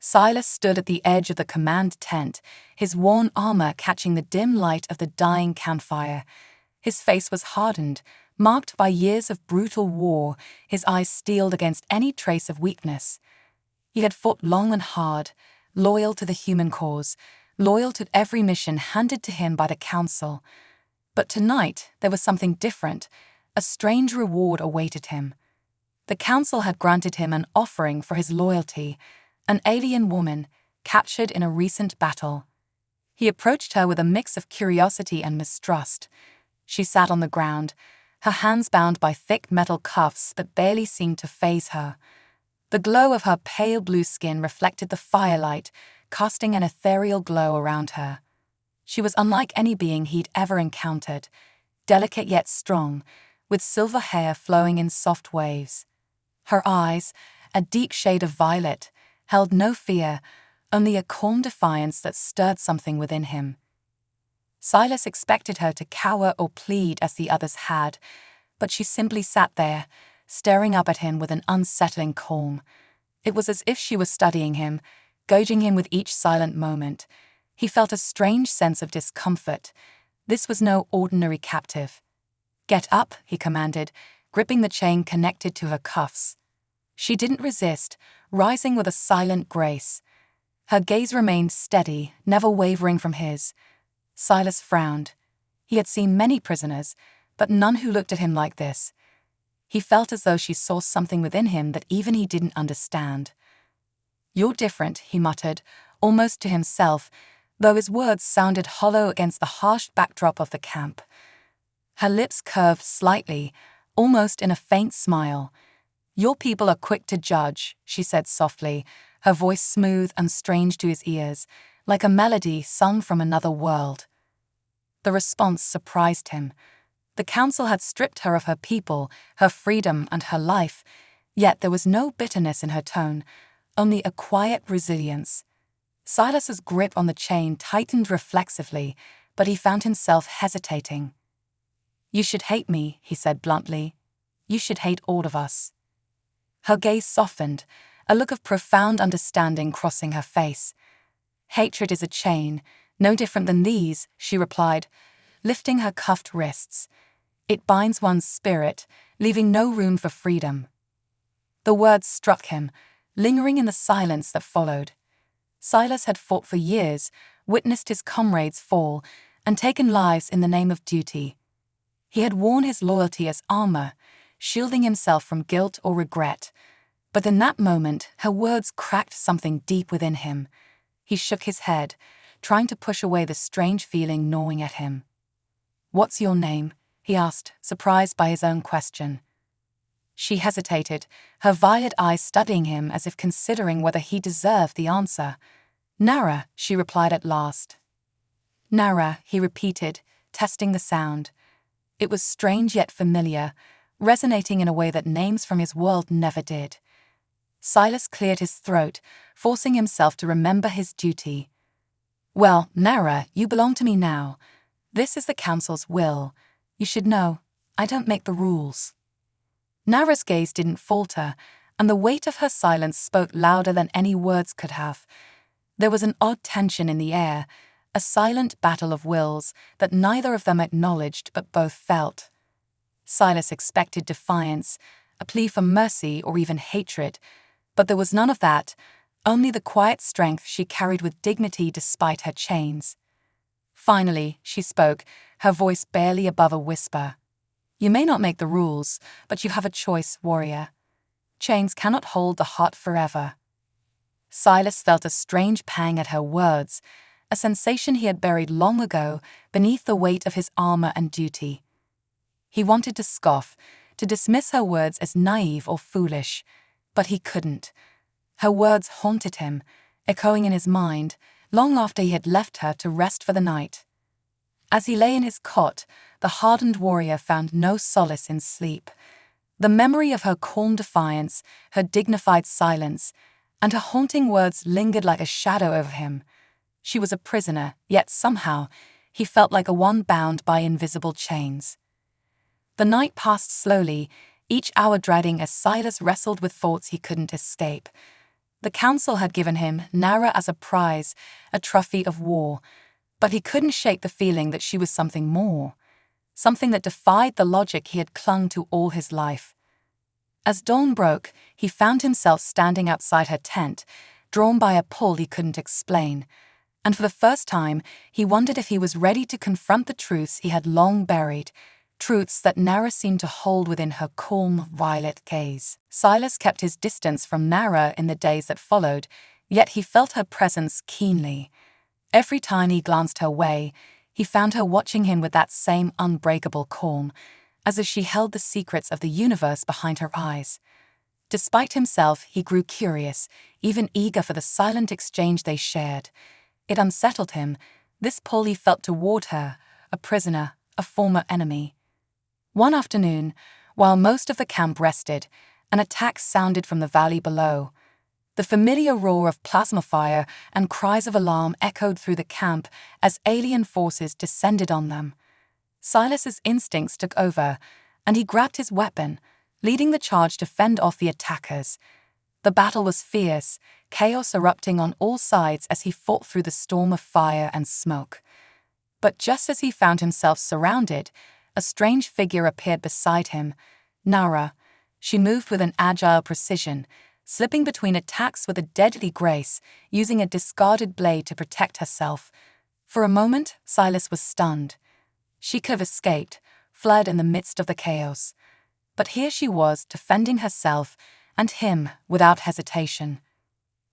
Silas stood at the edge of the command tent, his worn armor catching the dim light of the dying campfire. His face was hardened, marked by years of brutal war, his eyes steeled against any trace of weakness. He had fought long and hard, loyal to the human cause, loyal to every mission handed to him by the Council. But tonight there was something different. A strange reward awaited him. The Council had granted him an offering for his loyalty, an alien woman, captured in a recent battle. He approached her with a mix of curiosity and mistrust. She sat on the ground, her hands bound by thick metal cuffs that barely seemed to faze her. The glow of her pale blue skin reflected the firelight, casting an ethereal glow around her. She was unlike any being he'd ever encountered, delicate yet strong, with silver hair flowing in soft waves. Her eyes, a deep shade of violet, held no fear, only a calm defiance that stirred something within him. Silas expected her to cower or plead as the others had, but she simply sat there, staring up at him with an unsettling calm. It was as if she was studying him, gauging him with each silent moment. He felt a strange sense of discomfort. This was no ordinary captive. "Get up," he commanded, gripping the chain connected to her cuffs. She didn't resist, rising with a silent grace. Her gaze remained steady, never wavering from his. Silas frowned. He had seen many prisoners, but none who looked at him like this. He felt as though she saw something within him that even he didn't understand. "You're different," he muttered, almost to himself, though his words sounded hollow against the harsh backdrop of the camp. Her lips curved slightly, almost in a faint smile. "Your people are quick to judge," she said softly, her voice smooth and strange to his ears, like a melody sung from another world. The response surprised him. The Council had stripped her of her people, her freedom, and her life, yet there was no bitterness in her tone, only a quiet resilience. Silas's grip on the chain tightened reflexively, but he found himself hesitating. "You should hate me," he said bluntly. "You should hate all of us." Her gaze softened, a look of profound understanding crossing her face. "Hatred is a chain, no different than these," she replied, lifting her cuffed wrists. "It binds one's spirit, leaving no room for freedom." The words struck him, lingering in the silence that followed. Silas had fought for years, witnessed his comrades fall, and taken lives in the name of duty. He had worn his loyalty as armor, shielding himself from guilt or regret. But in that moment, her words cracked something deep within him. He shook his head, trying to push away the strange feeling gnawing at him. "What's your name?" he asked, surprised by his own question. She hesitated, her violet eyes studying him as if considering whether he deserved the answer. "Nara," she replied at last. "Nara," he repeated, testing the sound. It was strange yet familiar, resonating in a way that names from his world never did. Silas cleared his throat, forcing himself to remember his duty. "Well, Nara, you belong to me now. This is the Council's will. You should know, I don't make the rules." Nara's gaze didn't falter, and the weight of her silence spoke louder than any words could have. There was an odd tension in the air, a silent battle of wills that neither of them acknowledged but both felt. Silas expected defiance, a plea for mercy or even hatred, but there was none of that, only the quiet strength she carried with dignity despite her chains. Finally, she spoke, her voice barely above a whisper. "You may not make the rules, but you have a choice, warrior. Chains cannot hold the heart forever." Silas felt a strange pang at her words, a sensation he had buried long ago beneath the weight of his armor and duty. He wanted to scoff, to dismiss her words as naive or foolish, but he couldn't. Her words haunted him, echoing in his mind, long after he had left her to rest for the night. As he lay in his cot, the hardened warrior found no solace in sleep. The memory of her calm defiance, her dignified silence, and her haunting words lingered like a shadow over him. She was a prisoner, yet somehow he felt like a one bound by invisible chains. The night passed slowly, each hour dragging as Silas wrestled with thoughts he couldn't escape. The council had given him Nara as a prize, a trophy of war, but he couldn't shake the feeling that she was something more, something that defied the logic he had clung to all his life. As dawn broke, he found himself standing outside her tent, drawn by a pull he couldn't explain, and for the first time he wondered if he was ready to confront the truths he had long buried, truths that Nara seemed to hold within her calm, violet gaze. Silas kept his distance from Nara in the days that followed, yet he felt her presence keenly. Every time he glanced her way, he found her watching him with that same unbreakable calm, as if she held the secrets of the universe behind her eyes. Despite himself, he grew curious, even eager for the silent exchange they shared. It unsettled him, this pull he felt toward her, a prisoner, a former enemy. One afternoon, while most of the camp rested, an attack sounded from the valley below. The familiar roar of plasma fire and cries of alarm echoed through the camp as alien forces descended on them. Silas's instincts took over, and he grabbed his weapon, leading the charge to fend off the attackers. The battle was fierce, chaos erupting on all sides as he fought through the storm of fire and smoke. But just as he found himself surrounded, a strange figure appeared beside him, Nara. She moved with an agile precision, slipping between attacks with a deadly grace, using a discarded blade to protect herself. For a moment, Silas was stunned. She could have escaped, fled in the midst of the chaos. But here she was, defending herself and him without hesitation.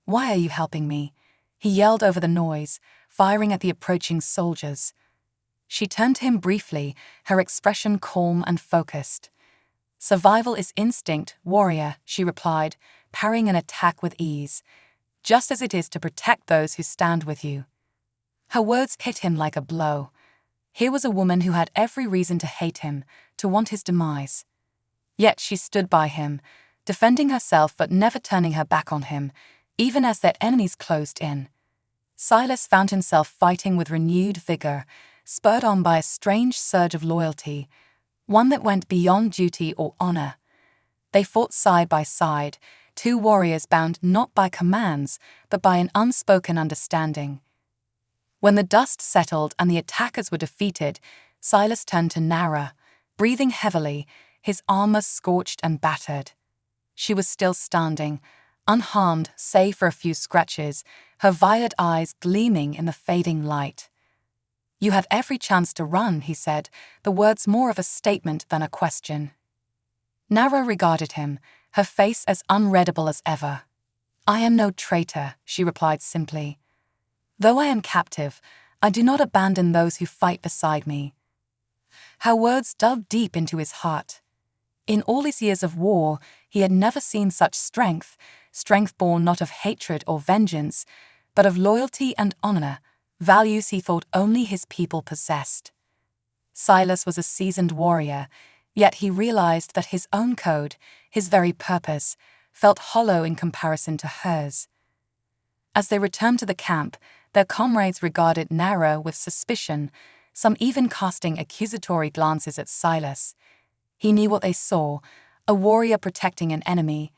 "Why are you helping me?" he yelled over the noise, firing at the approaching soldiers. She turned to him briefly, her expression calm and focused. "Survival is instinct, warrior," she replied, parrying an attack with ease, "just as it is to protect those who stand with you." Her words hit him like a blow. Here was a woman who had every reason to hate him, to want his demise. Yet she stood by him, defending herself but never turning her back on him, even as their enemies closed in. Silas found himself fighting with renewed vigor, spurred on by a strange surge of loyalty, one that went beyond duty or honor. They fought side by side, two warriors bound not by commands, but by an unspoken understanding. When the dust settled and the attackers were defeated, Silas turned to Nara, breathing heavily, his armor scorched and battered. She was still standing, unharmed save for a few scratches, her violet eyes gleaming in the fading light. "You had every chance to run," he said, the words more of a statement than a question. Nara regarded him, her face as unreadable as ever. "I am no traitor," she replied simply. "Though I am captive, I do not abandon those who fight beside me." Her words dug deep into his heart. In all his years of war, he had never seen such strength born not of hatred or vengeance, but of loyalty and honor, values he thought only his people possessed. Silas was a seasoned warrior, yet he realized that his own code, his very purpose, felt hollow in comparison to hers. As they returned to the camp, their comrades regarded Nara with suspicion, some even casting accusatory glances at Silas. He knew what they saw, a warrior protecting an enemy,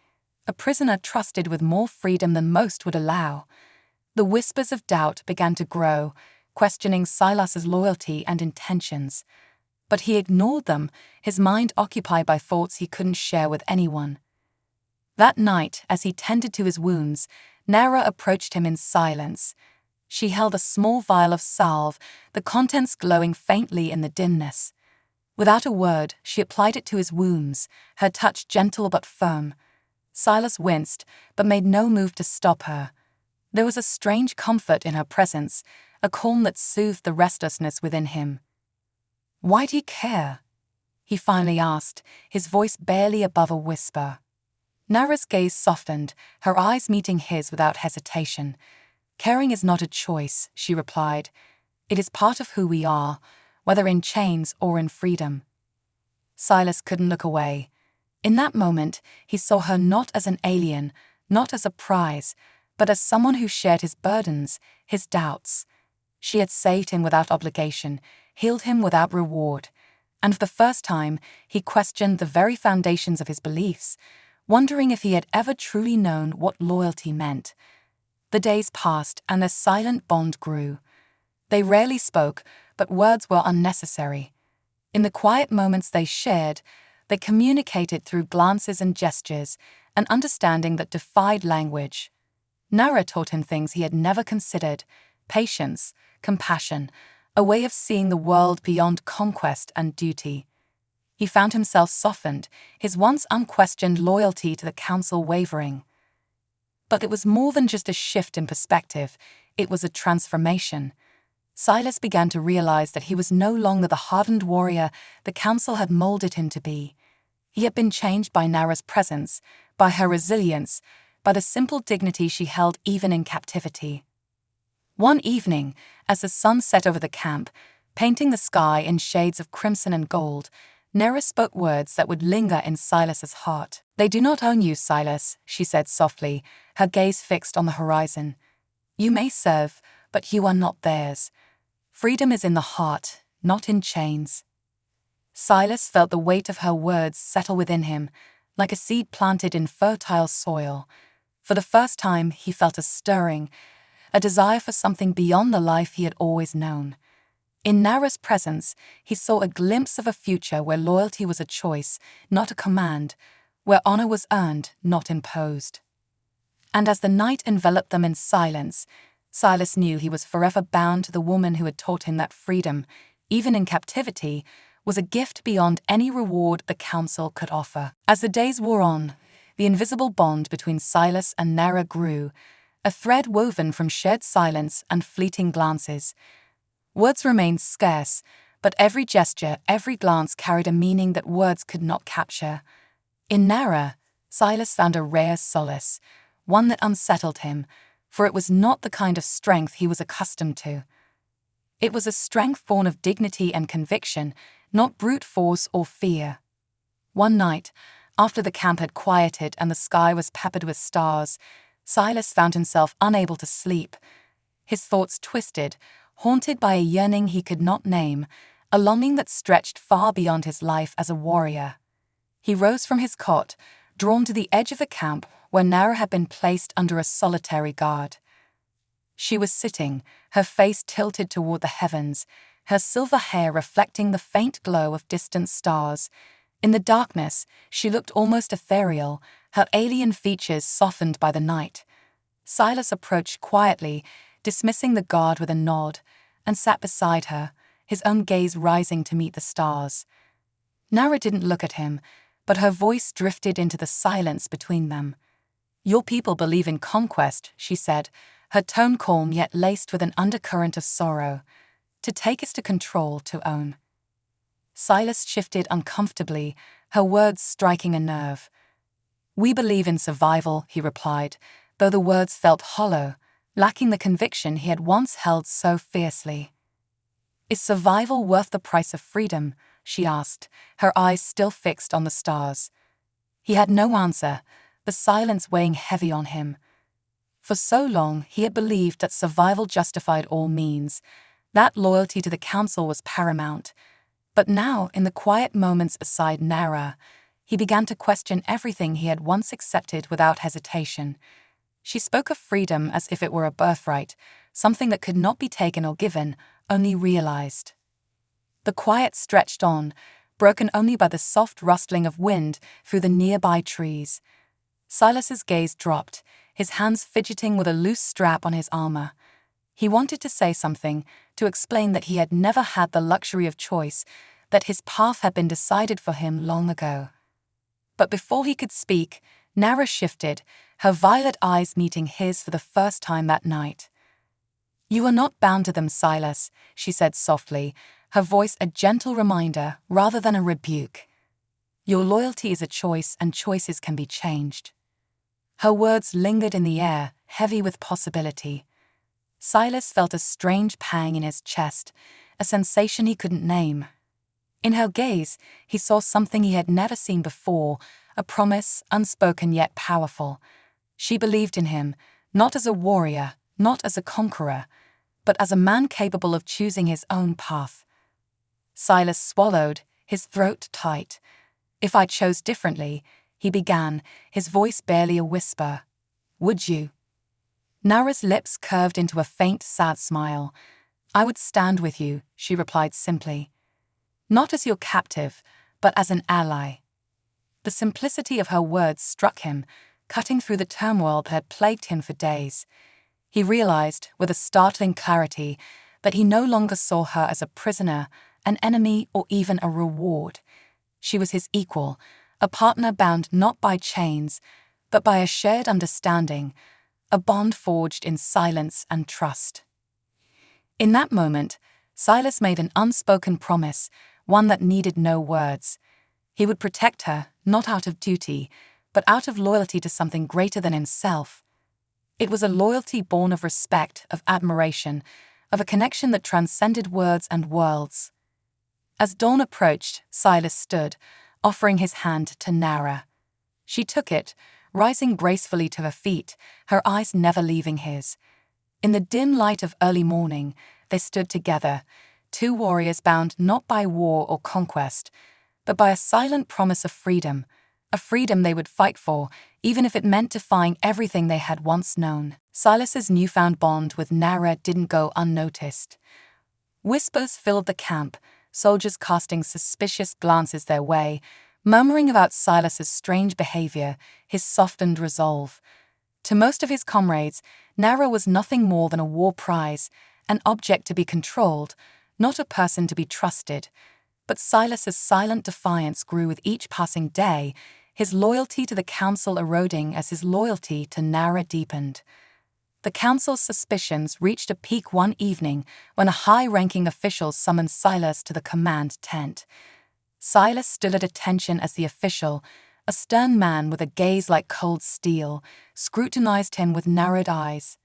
a prisoner trusted with more freedom than most would allow. The whispers of doubt began to grow, questioning Silas's loyalty and intentions. But he ignored them, his mind occupied by thoughts he couldn't share with anyone. That night, as he tended to his wounds, Nara approached him in silence. She held a small vial of salve, the contents glowing faintly in the dimness. Without a word, she applied it to his wounds, her touch gentle but firm. Silas winced, but made no move to stop her. There was a strange comfort in her presence, a calm that soothed the restlessness within him. "Why do you care?" he finally asked, his voice barely above a whisper. Nara's gaze softened, her eyes meeting his without hesitation. "Caring is not a choice," she replied. "It is part of who we are, whether in chains or in freedom." Silas couldn't look away. In that moment, he saw her not as an alien, not as a prize, but as someone who shared his burdens, his doubts. She had saved him without obligation, healed him without reward, and for the first time, he questioned the very foundations of his beliefs. wondering if he had ever truly known what loyalty meant. The days passed and their silent bond grew. They rarely spoke, but words were unnecessary. In the quiet moments they shared, they communicated through glances and gestures, an understanding that defied language. Nara taught him things he had never considered: patience, compassion, a way of seeing the world beyond conquest and duty. He found himself softened, his once unquestioned loyalty to the council wavering. But it was more than just a shift in perspective, it was a transformation. Silas began to realize that he was no longer the hardened warrior the council had molded him to be. He had been changed by Nara's presence, by her resilience, by the simple dignity she held even in captivity. One evening, as the sun set over the camp, painting the sky in shades of crimson and gold, Nara spoke words that would linger in Silas's heart. "They do not own you, Silas," she said softly, her gaze fixed on the horizon. "You may serve, but you are not theirs. Freedom is in the heart, not in chains." Silas felt the weight of her words settle within him, like a seed planted in fertile soil. For the first time, he felt a stirring, a desire for something beyond the life he had always known. In Nara's presence, he saw a glimpse of a future where loyalty was a choice, not a command, where honor was earned, not imposed. And as the night enveloped them in silence, Silas knew he was forever bound to the woman who had taught him that freedom, even in captivity, was a gift beyond any reward the council could offer. As the days wore on, the invisible bond between Silas and Nara grew, a thread woven from shared silence and fleeting glances. Words remained scarce, but every gesture, every glance carried a meaning that words could not capture. In Nara, Silas found a rare solace, one that unsettled him, for it was not the kind of strength he was accustomed to. It was a strength born of dignity and conviction, not brute force or fear. One night, after the camp had quieted and the sky was peppered with stars, Silas found himself unable to sleep. His thoughts twisted, haunted by a yearning he could not name, a longing that stretched far beyond his life as a warrior. He rose from his cot, drawn to the edge of the camp where Nara had been placed under a solitary guard. She was sitting, her face tilted toward the heavens, her silver hair reflecting the faint glow of distant stars. In the darkness, she looked almost ethereal, her alien features softened by the night. Silas approached quietly, dismissing the guard with a nod, and sat beside her, his own gaze rising to meet the stars. Nara didn't look at him, but her voice drifted into the silence between them. "Your people believe in conquest," she said, her tone calm yet laced with an undercurrent of sorrow. "To take is to control, to own." Silas shifted uncomfortably, her words striking a nerve. "We believe in survival," he replied, though the words felt hollow, lacking the conviction he had once held so fiercely. "Is survival worth the price of freedom?" she asked, her eyes still fixed on the stars. He had no answer, the silence weighing heavy on him. For so long, he had believed that survival justified all means, that loyalty to the council was paramount. But now, in the quiet moments beside Nara, he began to question everything he had once accepted without hesitation. She spoke of freedom as if it were a birthright, something that could not be taken or given, only realized. The quiet stretched on, broken only by the soft rustling of wind through the nearby trees. Silas's gaze dropped, his hands fidgeting with a loose strap on his armor. He wanted to say something, to explain that he had never had the luxury of choice, that his path had been decided for him long ago. But before he could speak, Nara shifted, her violet eyes meeting his for the first time that night. "You are not bound to them, Silas," she said softly, her voice a gentle reminder rather than a rebuke. "Your loyalty is a choice, and choices can be changed." Her words lingered in the air, heavy with possibility. Silas felt a strange pang in his chest, a sensation he couldn't name. In her gaze, he saw something he had never seen before, a promise, unspoken yet powerful. She believed in him, not as a warrior, not as a conqueror, but as a man capable of choosing his own path. Silas swallowed, his throat tight. "If I chose differently," he began, his voice barely a whisper. "Would you?" Nara's lips curved into a faint, sad smile. "I would stand with you," she replied simply. "Not as your captive, but as an ally." The simplicity of her words struck him, cutting through the turmoil that had plagued him for days. He realized, with a startling clarity, that he no longer saw her as a prisoner, an enemy, or even a reward. She was his equal, a partner bound not by chains, but by a shared understanding, a bond forged in silence and trust. In that moment, Silas made an unspoken promise, one that needed no words. He would protect her, not out of duty, but out of loyalty to something greater than himself. It was a loyalty born of respect, of admiration, of a connection that transcended words and worlds. As dawn approached, Silas stood, offering his hand to Nara. She took it, rising gracefully to her feet, her eyes never leaving his. In the dim light of early morning, they stood together, two warriors bound not by war or conquest, but by a silent promise of freedom, a freedom they would fight for, even if it meant defying everything they had once known. Silas's newfound bond with Nara didn't go unnoticed. Whispers filled the camp, soldiers casting suspicious glances their way, murmuring about Silas's strange behavior, his softened resolve. To most of his comrades, Nara was nothing more than a war prize, an object to be controlled, not a person to be trusted. But Silas's silent defiance grew with each passing day, his loyalty to the council eroding as his loyalty to Nara deepened. The council's suspicions reached a peak one evening when a high-ranking official summoned Silas to the command tent. Silas stood at attention as the official, a stern man with a gaze like cold steel, scrutinized him with narrowed eyes.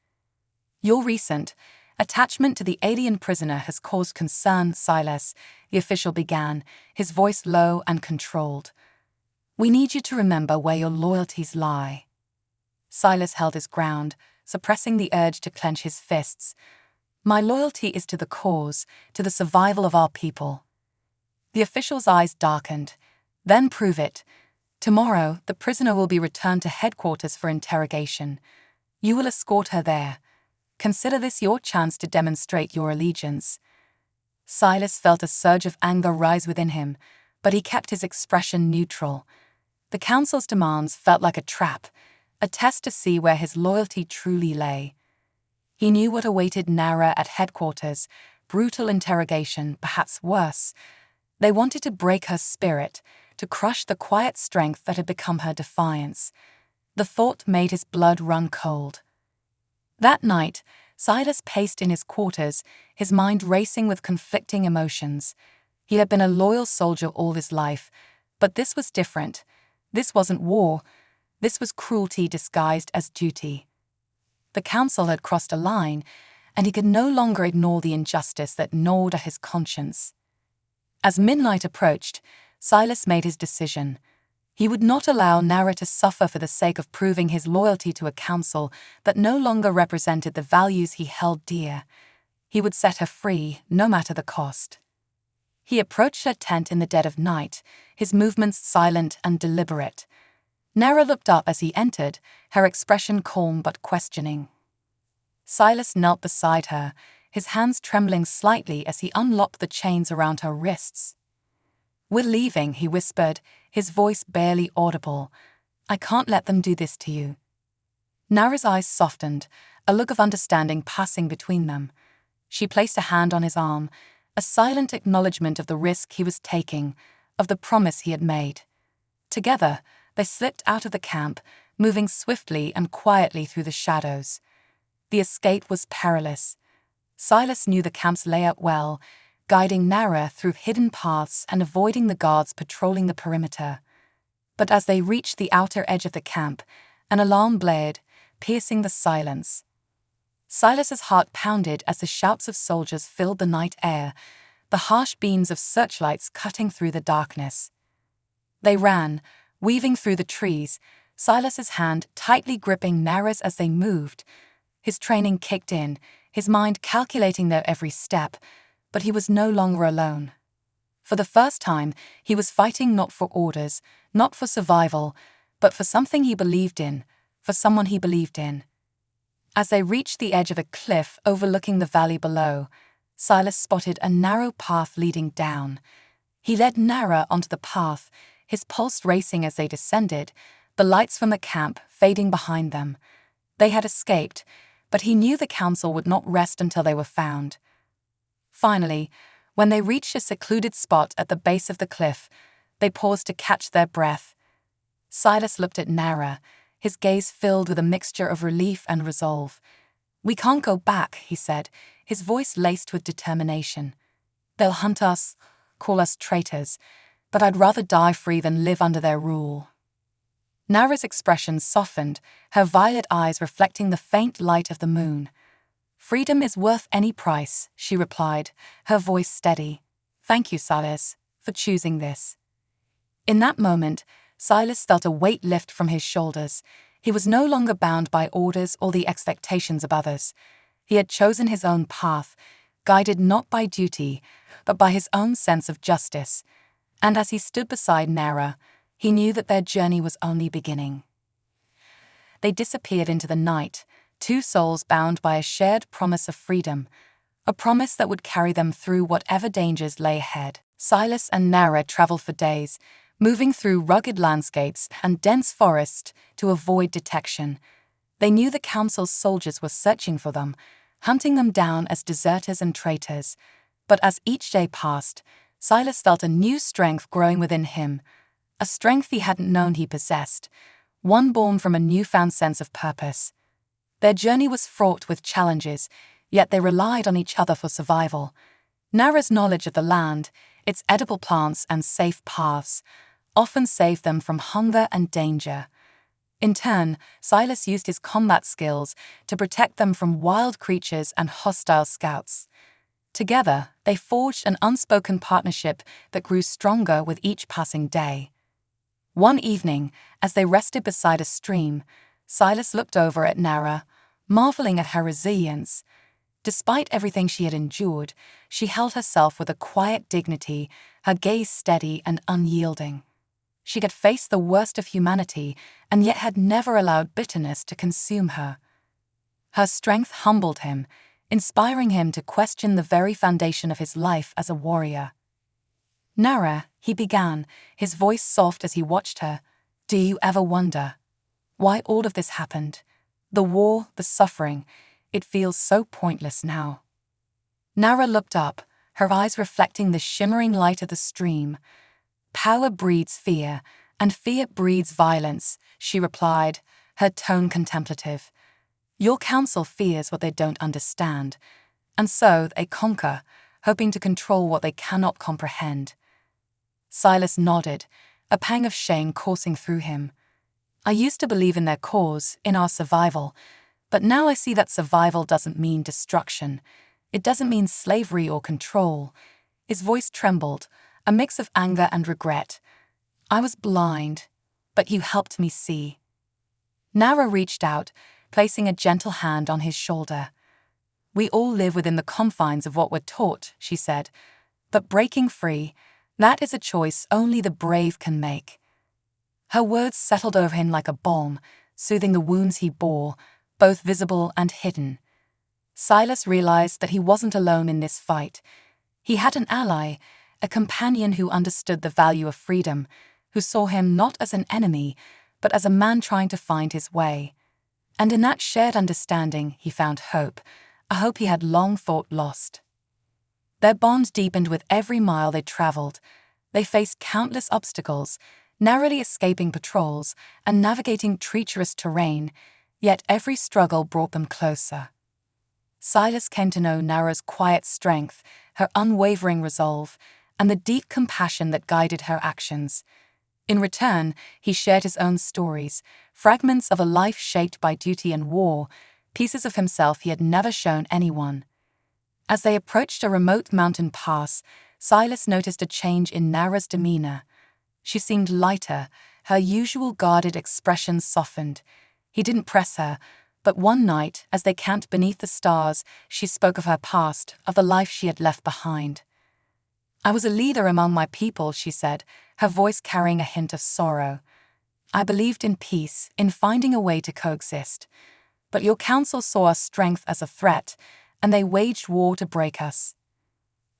"Your recent attachment to the alien prisoner has caused concern, Silas," the official began, his voice low and controlled. "We need you to remember where your loyalties lie." Silas held his ground, suppressing the urge to clench his fists. "My loyalty is to the cause, to the survival of our people." The official's eyes darkened. "Then prove it. Tomorrow, the prisoner will be returned to headquarters for interrogation. You will escort her there. Consider this your chance to demonstrate your allegiance." Silas felt a surge of anger rise within him, but he kept his expression neutral. The council's demands felt like a trap, a test to see where his loyalty truly lay. He knew what awaited Nara at headquarters, brutal interrogation, perhaps worse. They wanted to break her spirit, to crush the quiet strength that had become her defiance. The thought made his blood run cold. That night, Silas paced in his quarters, his mind racing with conflicting emotions. He had been a loyal soldier all his life, but this was different. This wasn't war. This was cruelty disguised as duty. The council had crossed a line, and he could no longer ignore the injustice that gnawed at his conscience. As midnight approached, Silas made his decision. He would not allow Nara to suffer for the sake of proving his loyalty to a council that no longer represented the values he held dear. He would set her free, no matter the cost. He approached her tent in the dead of night, his movements silent and deliberate. Nara looked up as he entered, her expression calm but questioning. Silas knelt beside her, his hands trembling slightly as he unlocked the chains around her wrists. "We're leaving," he whispered, his voice barely audible. "I can't let them do this to you." Nara's eyes softened, a look of understanding passing between them. She placed a hand on his arm, a silent acknowledgement of the risk he was taking, of the promise he had made. Together, they slipped out of the camp, moving swiftly and quietly through the shadows. The escape was perilous. Silas knew the camp's layout well, guiding Nara through hidden paths and avoiding the guards patrolling the perimeter. But as they reached the outer edge of the camp, an alarm blared, piercing the silence. Silas's heart pounded as the shouts of soldiers filled the night air, the harsh beams of searchlights cutting through the darkness. They ran, weaving through the trees, Silas's hand tightly gripping Nara's as they moved. His training kicked in, his mind calculating their every step, but he was no longer alone. For the first time, he was fighting not for orders, not for survival, but for something he believed in, for someone he believed in. As they reached the edge of a cliff overlooking the valley below, Silas spotted a narrow path leading down. He led Nara onto the path, his pulse racing as they descended, the lights from the camp fading behind them. They had escaped, but he knew the council would not rest until they were found. Finally, when they reached a secluded spot at the base of the cliff, they paused to catch their breath. Silas looked at Nara, his gaze filled with a mixture of relief and resolve. "We can't go back," he said, his voice laced with determination. "They'll hunt us, call us traitors, but I'd rather die free than live under their rule." Nara's expression softened, her violet eyes reflecting the faint light of the moon. "Freedom is worth any price," she replied, her voice steady. "Thank you, Silas, for choosing this." In that moment, Silas felt a weight lift from his shoulders. He was no longer bound by orders or the expectations of others. He had chosen his own path, guided not by duty, but by his own sense of justice. And as he stood beside Nara, he knew that their journey was only beginning. They disappeared into the night, two souls bound by a shared promise of freedom, a promise that would carry them through whatever dangers lay ahead. Silas and Nara traveled for days, moving through rugged landscapes and dense forests to avoid detection. They knew the council's soldiers were searching for them, hunting them down as deserters and traitors. But as each day passed, Silas felt a new strength growing within him, a strength he hadn't known he possessed, one born from a newfound sense of purpose. Their journey was fraught with challenges, yet they relied on each other for survival. Nara's knowledge of the land, its edible plants and safe paths, often saved them from hunger and danger. In turn, Silas used his combat skills to protect them from wild creatures and hostile scouts. Together, they forged an unspoken partnership that grew stronger with each passing day. One evening, as they rested beside a stream, Silas looked over at Nara, marveling at her resilience. Despite everything she had endured, she held herself with a quiet dignity, her gaze steady and unyielding. She had faced the worst of humanity and yet had never allowed bitterness to consume her. Her strength humbled him, inspiring him to question the very foundation of his life as a warrior. "Nara," he began, his voice soft as he watched her, "do you ever wonder why all of this happened? The war, the suffering, it feels so pointless now." Nara looked up, her eyes reflecting the shimmering light of the stream. "Power breeds fear, and fear breeds violence," she replied, her tone contemplative. "Your council fears what they don't understand, and so they conquer, hoping to control what they cannot comprehend." Silas nodded, a pang of shame coursing through him. "I used to believe in their cause, in our survival, but now I see that survival doesn't mean destruction. It doesn't mean slavery or control." His voice trembled, a mix of anger and regret. "I was blind, but you helped me see." Nara reached out, placing a gentle hand on his shoulder. "We all live within the confines of what we're taught," she said, "but breaking free, that is a choice only the brave can make." Her words settled over him like a balm, soothing the wounds he bore, both visible and hidden. Silas realized that he wasn't alone in this fight. He had an ally, a companion who understood the value of freedom, who saw him not as an enemy, but as a man trying to find his way. And in that shared understanding, he found hope, a hope he had long thought lost. Their bond deepened with every mile they traveled. They faced countless obstacles, narrowly escaping patrols and navigating treacherous terrain, yet every struggle brought them closer. Silas came to know Nara's quiet strength, her unwavering resolve, and the deep compassion that guided her actions. In return, he shared his own stories, fragments of a life shaped by duty and war, pieces of himself he had never shown anyone. As they approached a remote mountain pass, Silas noticed a change in Nara's demeanor. She seemed lighter, her usual guarded expression softened. He didn't press her, but one night, as they camped beneath the stars, she spoke of her past, of the life she had left behind. "I was a leader among my people," she said, her voice carrying a hint of sorrow. I believed in peace, in finding a way to coexist. But your council saw our strength as a threat, and they waged war to break us."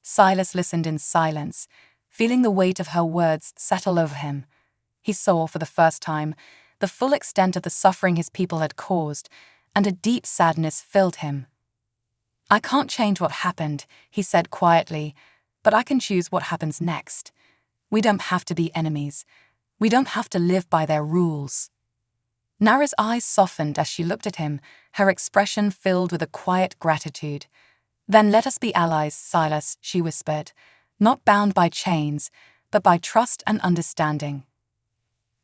Silas listened in silence, feeling the weight of her words settle over him. He saw, for the first time, the full extent of the suffering his people had caused, and a deep sadness filled him. "I can't change what happened," he said quietly, "but I can choose what happens next. We don't have to be enemies. We don't have to live by their rules." Nara's eyes softened as she looked at him, her expression filled with a quiet gratitude. "Then let us be allies, Silas," she whispered, "not bound by chains, but by trust and understanding."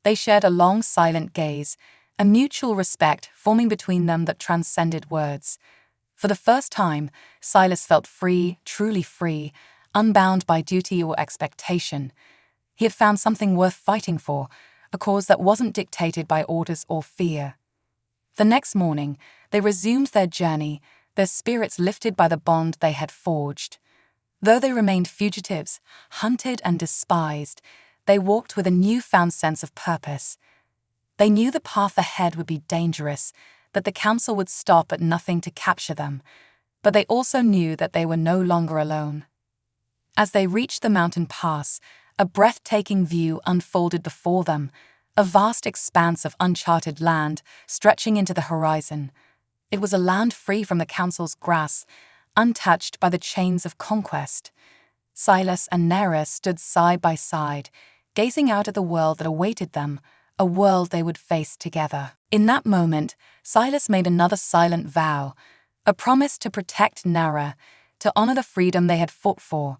They shared a long, silent gaze, a mutual respect forming between them that transcended words. For the first time, Silas felt free, truly free, unbound by duty or expectation. He had found something worth fighting for, a cause that wasn't dictated by orders or fear. The next morning, they resumed their journey, their spirits lifted by the bond they had forged. Though they remained fugitives, hunted and despised, they walked with a newfound sense of purpose. They knew the path ahead would be dangerous, that the council would stop at nothing to capture them, but they also knew that they were no longer alone. As they reached the mountain pass, a breathtaking view unfolded before them, a vast expanse of uncharted land stretching into the horizon. It was a land free from the council's grasp, untouched by the chains of conquest. Silas and Nara stood side by side, gazing out at the world that awaited them, a world they would face together. In that moment, Silas made another silent vow, a promise to protect Nara, to honor the freedom they had fought for.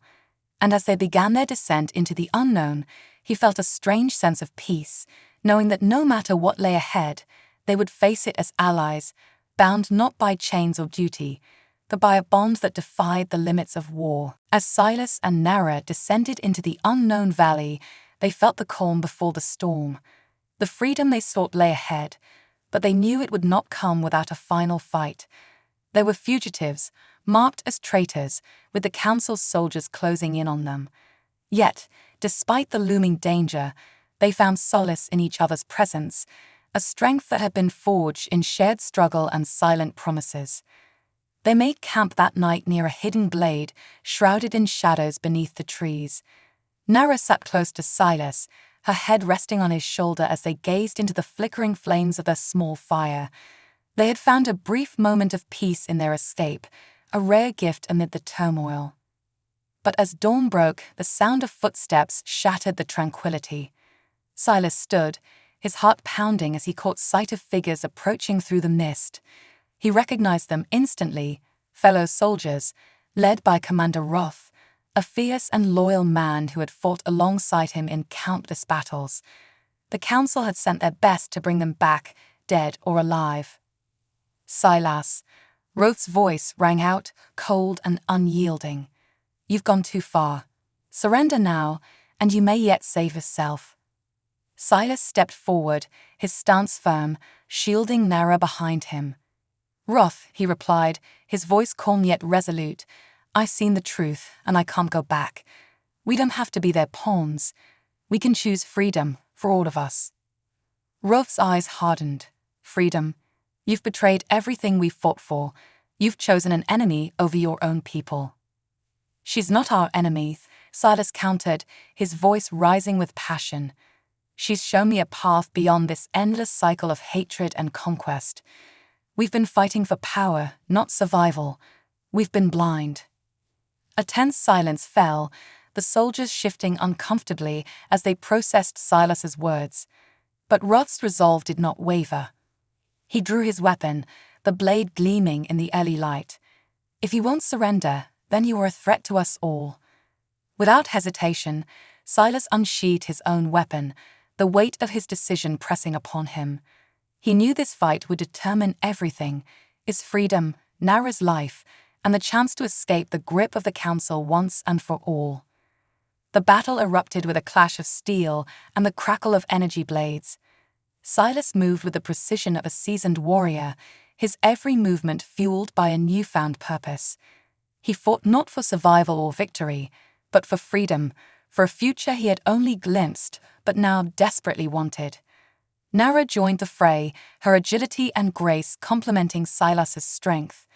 And as they began their descent into the unknown, he felt a strange sense of peace, knowing that no matter what lay ahead, they would face it as allies, bound not by chains or duty, but by a bond that defied the limits of war. As Silas and Nara descended into the unknown valley, they felt the calm before the storm. The freedom they sought lay ahead, but they knew it would not come without a final fight. They were fugitives, marked as traitors, with the council's soldiers closing in on them. Yet, despite the looming danger, they found solace in each other's presence, a strength that had been forged in shared struggle and silent promises. They made camp that night near a hidden glade, shrouded in shadows beneath the trees. Nara sat close to Silas, her head resting on his shoulder as they gazed into the flickering flames of their small fire. They had found a brief moment of peace in their escape, a rare gift amid the turmoil. But as dawn broke, the sound of footsteps shattered the tranquility. Silas stood, his heart pounding as he caught sight of figures approaching through the mist. He recognized them instantly, fellow soldiers, led by Commander Roth, a fierce and loyal man who had fought alongside him in countless battles. The council had sent their best to bring them back, dead or alive. "Silas," Roth's voice rang out, cold and unyielding. "You've gone too far. Surrender now, and you may yet save yourself." Silas stepped forward, his stance firm, shielding Nara behind him. "Roth," he replied, his voice calm yet resolute, "I've seen the truth, and I can't go back. We don't have to be their pawns. We can choose freedom for all of us." Roth's eyes hardened. "Freedom? You've betrayed everything we fought for. You've chosen an enemy over your own people." "She's not our enemy," Silas countered, his voice rising with passion. "She's shown me a path beyond this endless cycle of hatred and conquest. We've been fighting for power, not survival. We've been blind." A tense silence fell, the soldiers shifting uncomfortably as they processed Silas's words. But Roth's resolve did not waver. He drew his weapon, the blade gleaming in the early light. "If you won't surrender, then you are a threat to us all." Without hesitation, Silas unsheathed his own weapon, the weight of his decision pressing upon him. He knew this fight would determine everything: his freedom, Nara's life, and the chance to escape the grip of the council once and for all. The battle erupted with a clash of steel and the crackle of energy blades. Silas moved with the precision of a seasoned warrior, his every movement fueled by a newfound purpose. He fought not for survival or victory, but for freedom, for a future he had only glimpsed, but now desperately wanted. Nara joined the fray, her agility and grace complementing Silas's strength.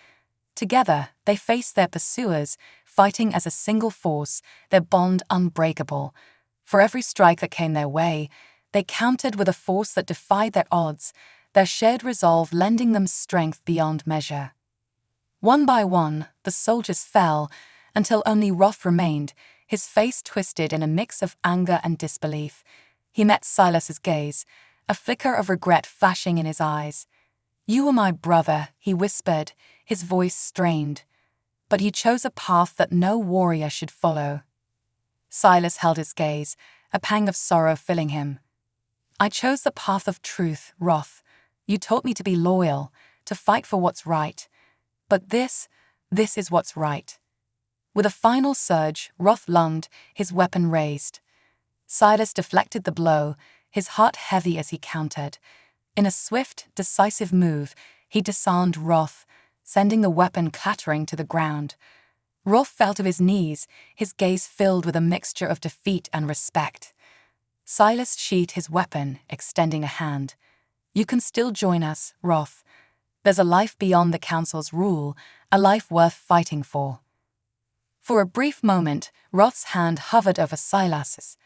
Together, they faced their pursuers, fighting as a single force, their bond unbreakable. For every strike that came their way, they countered with a force that defied their odds, their shared resolve lending them strength beyond measure. One by one, the soldiers fell, until only Roth remained, his face twisted in a mix of anger and disbelief. He met Silas's gaze, a flicker of regret flashing in his eyes. "You were my brother," he whispered, his voice strained. "But you chose a path that no warrior should follow." Silas held his gaze, a pang of sorrow filling him. "I chose the path of truth, Roth. You taught me to be loyal, to fight for what's right. But this is what's right." With a final surge, Roth lunged, his weapon raised. Silas deflected the blow, his heart heavy as he countered. In a swift, decisive move, he disarmed Roth, sending the weapon clattering to the ground. Roth fell to his knees, his gaze filled with a mixture of defeat and respect. Silas sheathed his weapon, extending a hand. "You can still join us, Roth. There's a life beyond the Council's rule, a life worth fighting for." For a brief moment, Roth's hand hovered over Silas's.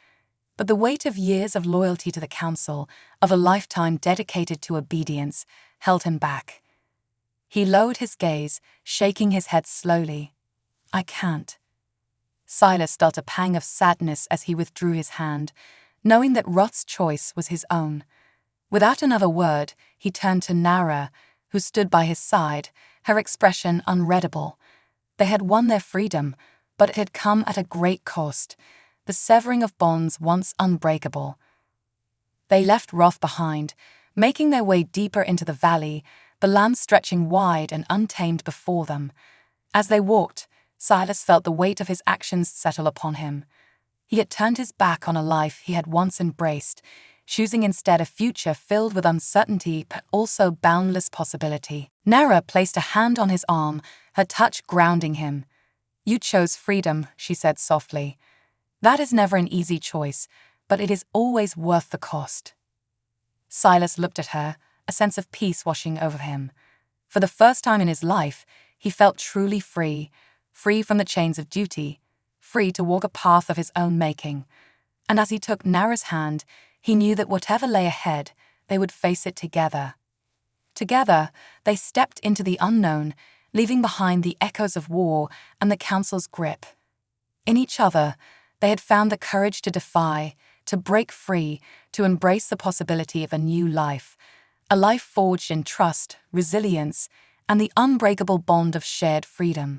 But the weight of years of loyalty to the Council, of a lifetime dedicated to obedience, held him back. He lowered his gaze, shaking his head slowly. "I can't." Silas felt a pang of sadness as he withdrew his hand, knowing that Roth's choice was his own. Without another word, he turned to Nara, who stood by his side, her expression unreadable. They had won their freedom, but it had come at a great cost, the severing of bonds once unbreakable. They left Roth behind, making their way deeper into the valley, the land stretching wide and untamed before them. As they walked, Silas felt the weight of his actions settle upon him. He had turned his back on a life he had once embraced, choosing instead a future filled with uncertainty but also boundless possibility. Nara placed a hand on his arm, her touch grounding him. "You chose freedom," she said softly. "That is never an easy choice, but it is always worth the cost." Silas looked at her, a sense of peace washing over him. For the first time in his life, he felt truly free, free from the chains of duty, free to walk a path of his own making. And as he took Nara's hand, he knew that whatever lay ahead, they would face it together. Together, they stepped into the unknown, leaving behind the echoes of war and the Council's grip. In each other, they had found the courage to defy, to break free, to embrace the possibility of a new life, a life forged in trust, resilience, and the unbreakable bond of shared freedom.